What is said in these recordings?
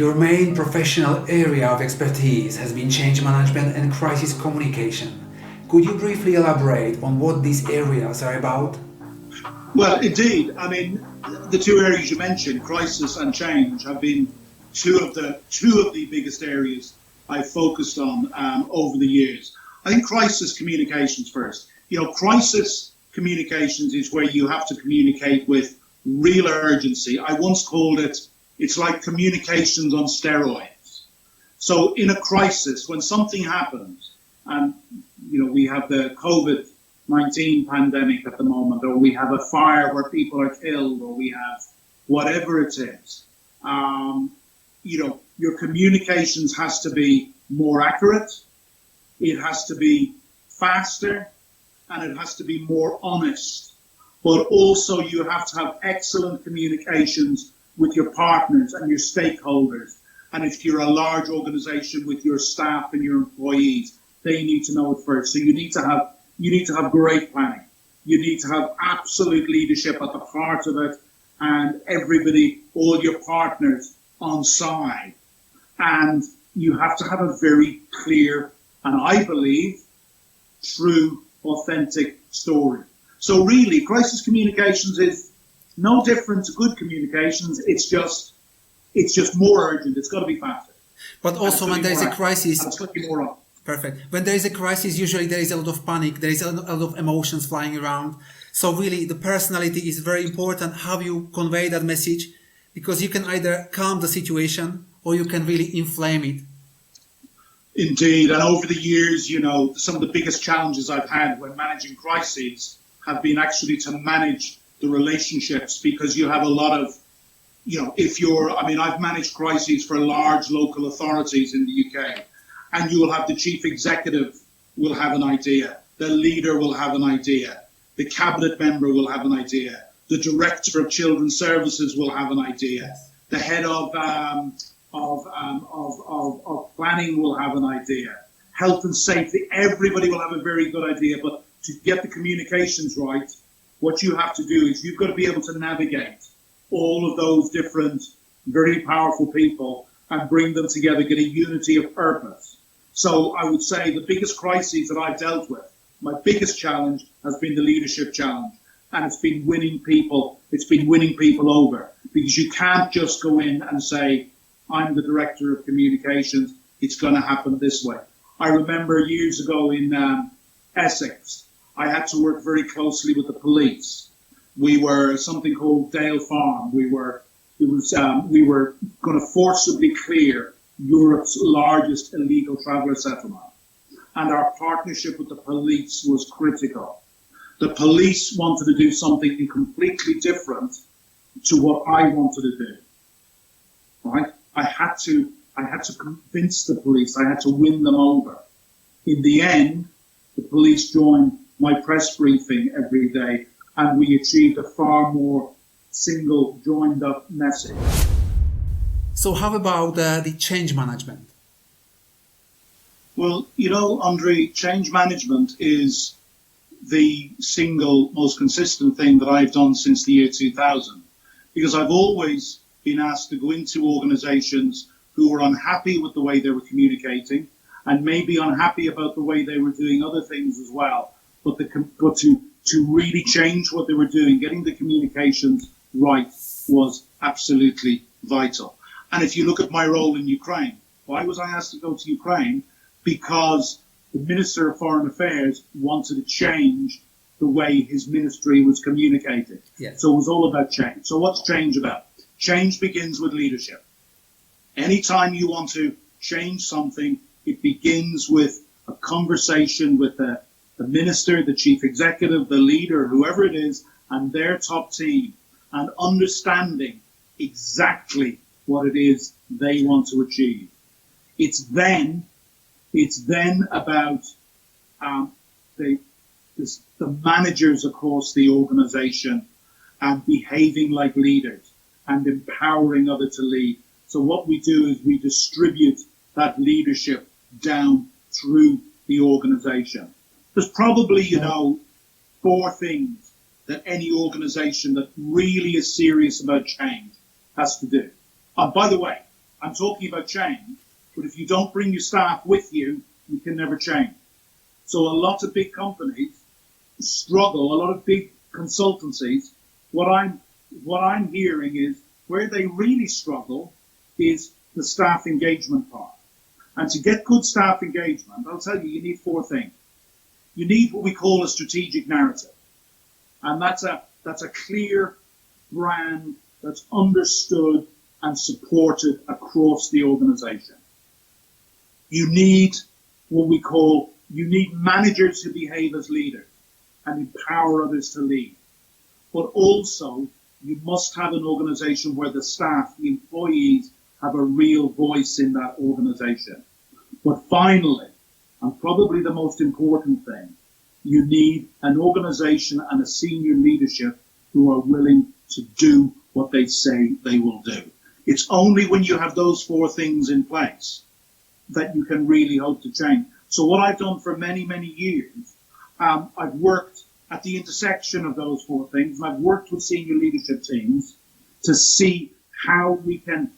Your main professional area of expertise has been change management and crisis communication. Could you briefly elaborate on what these areas are about? Well, indeed. I mean, the two areas you mentioned, crisis and change, have been two of the biggest areas I've focused on over the years. I think crisis communications first. Crisis communications is where you have to communicate with real urgency. I once called it's like communications on steroids. So in a crisis, when something happens, and we have the COVID-19 pandemic at the moment, or we have a fire where people are killed, or we have whatever it is, your communications has to be more accurate, it has to be faster, and it has to be more honest. But also you have to have excellent communications with your partners and your stakeholders. And if you're a large organization, with your staff and your employees, they need to know it first. So you need to have great planning. You need to have absolute leadership at the heart of it, and everybody, all your partners on side. And you have to have a very clear, and I believe, true, authentic story. So really, crisis communications is no different to good communications. It's just more urgent. It's got to be faster. But also when there is a crisis, it's got to be more on. Perfect. When there is a crisis, usually there is a lot of panic, there is a lot of emotions flying around. So really, the personality is very important, how you convey that message, because you can either calm the situation or you can really inflame it. Indeed. And over the years, some of the biggest challenges I've had when managing crises have been actually to manage the relationships, because you have a lot of, I've managed crises for large local authorities in the UK. And you will have the chief executive will have an idea, the leader will have an idea, the cabinet member will have an idea, the director of children's services will have an idea, the head of planning will have an idea, health and safety, everybody will have a very good idea. But to get the communications right, what you have to do is you've got to be able to navigate all of those different, very powerful people and bring them together, get a unity of purpose. So I would say the biggest crises that I've dealt with, my biggest challenge has been the leadership challenge. And it's been winning people over, because you can't just go in and say, I'm the director of communications, it's going to happen this way. I remember years ago in Essex, I had to work very closely with the police. We were something called Dale Farm. We were going to forcibly clear Europe's largest illegal traveller settlement. And our partnership with the police was critical. The police wanted to do something completely different to what I wanted to do. Right? I had to convince the police. I had to win them over. In the end, the police joined my press briefing every day, and we achieved a far more single, joined-up message. So how about the change management? Well, Andrej, change management is the single most consistent thing that I've done since the year 2000, because I've always been asked to go into organizations who were unhappy with the way they were communicating, and maybe unhappy about the way they were doing other things as well, but to really change what they were doing, getting the communications right, was absolutely vital. And if you look at my role in Ukraine, why was I asked to go to Ukraine? Because the Minister of Foreign Affairs wanted to change the way his ministry was communicating. Yes. So it was all about change. So what's change about? Change begins with leadership. Anytime you want to change something, it begins with a conversation with the minister, the chief executive, the leader, whoever it is, and their top team, and understanding exactly what it is they want to achieve. It's then about the managers across the organization and behaving like leaders and empowering others to lead. So what we do is we distribute that leadership down through the organization. There's probably, 4 things that any organization that really is serious about change has to do. By the way, I'm talking about change, but if you don't bring your staff with you, you can never change. So a lot of big companies struggle, a lot of big consultancies. What I'm hearing is where they really struggle is the staff engagement part. And to get good staff engagement, I'll tell you, you need four things. You need what we call a strategic narrative. And that's a clear brand that's understood and supported across the organization. You need you need managers who behave as leaders and empower others to lead. But also, you must have an organization where the staff, the employees, have a real voice in that organization. But finally, and probably the most important thing, you need an organization and a senior leadership who are willing to do what they say they will do. It's only when you have those four things in place that you can really hope to change. So what I've done for many, many years, I've worked at the intersection of those four things, and I've worked with senior leadership teams to see how we can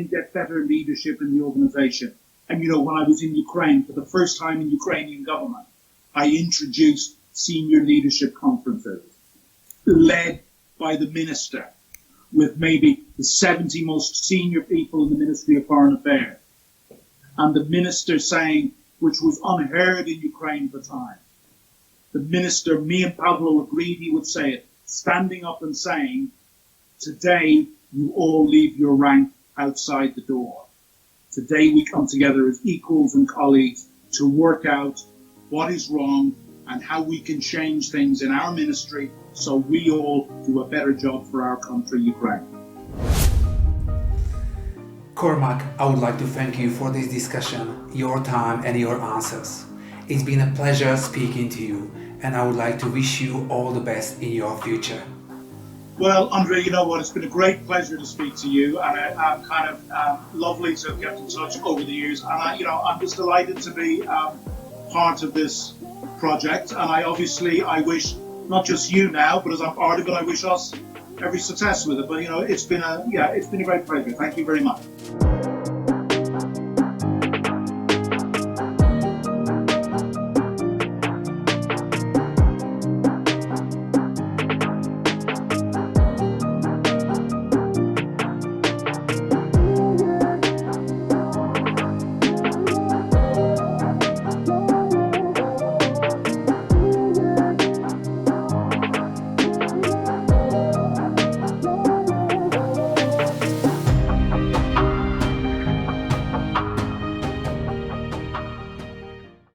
get better leadership in the organization. And when I was in Ukraine for the first time in Ukrainian government, I introduced senior leadership conferences led by the minister, with maybe the 70 most senior people in the Ministry of Foreign Affairs. And the minister saying, which was unheard in Ukraine at the time, the minister, me and Pablo agreed he would say it, standing up and saying, today you all leave your rank outside the door. Today we come together as equals and colleagues to work out what is wrong and how we can change things in our ministry so we all do a better job for our country, Ukraine. Cormac, I would like to thank you for this discussion, your time and your answers. It's been a pleasure speaking to you, and I would like to wish you all the best in your future. Well, Andrej, you know what? It's been a great pleasure to speak to you, and I'm kind of lovely to have kept in touch over the years. And I'm just delighted to be part of this project. And I wish not just you now, but as I'm part of it, I wish us every success with it. But it's been a great pleasure. Thank you very much.